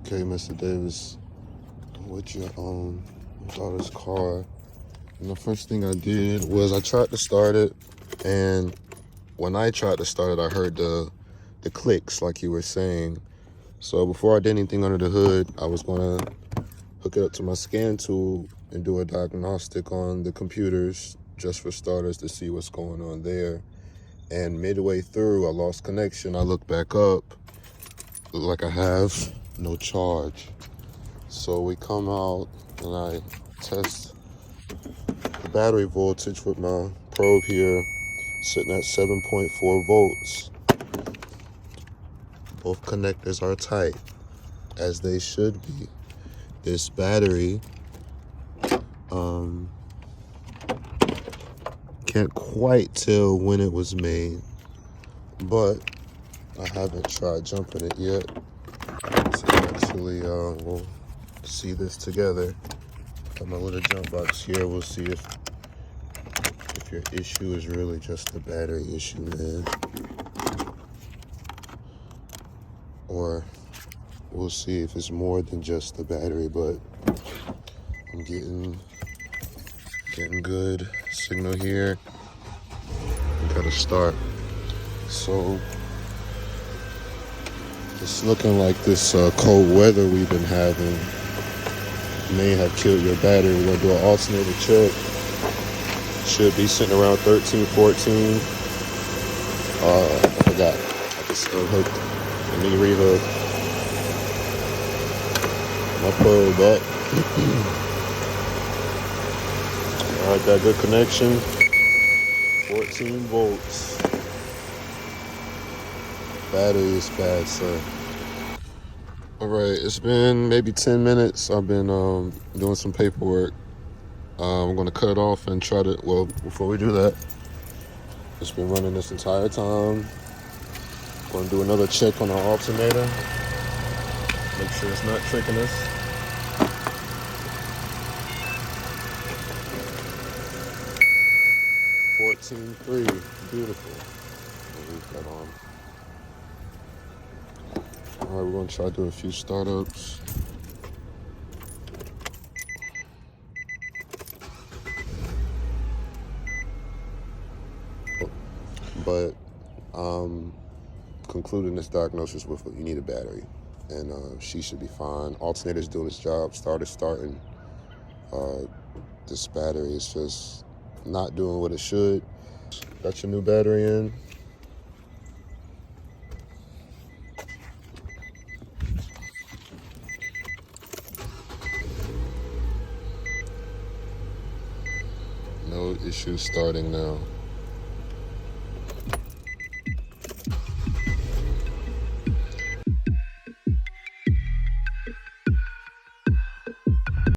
Okay, Mr. Davis, with your daughter's car. And the first thing I did was I tried to start it, and when I tried to start it, I heard the clicks like you were saying. So before I did anything under the hood, I was gonna hook it up to my scan tool and do a diagnostic on the computers just for starters to see what's going on there. And midway through, I lost connection. I looked back up, look like I have no charge. So we come out and I test the battery voltage with my probe here, sitting at 7.4 volts. Both connectors are tight, as they should be. This battery can't quite tell when it was made, but I haven't tried jumping it yet. So actually, we'll see this together. Got my little jump box here. We'll see if your issue is really just a battery issue, man. Or we'll see if it's more than just the battery, but I'm getting good signal here. We gotta start. So it's looking like this cold weather we've been having may have killed your battery. We're gonna do an alternator check. Should be sitting around 13, 14. I forgot. I just unhooked the knee rehook. My probe up. All right, got good connection. 14 volts. Battery is bad, sir. All right, it's been maybe 10 minutes. I've been doing some paperwork. I'm gonna cut it off and try to, well, before we do that, it's been running this entire time. Gonna do another check on our alternator. Make sure it's not tricking us. $14.3, beautiful. I'll leave that on. All right, we're gonna try to do a few startups. But concluding this diagnosis with you need a battery, and she should be fine. Alternator's doing its job, starting. This battery is just not doing what it should. Got your new battery in. No issues starting now.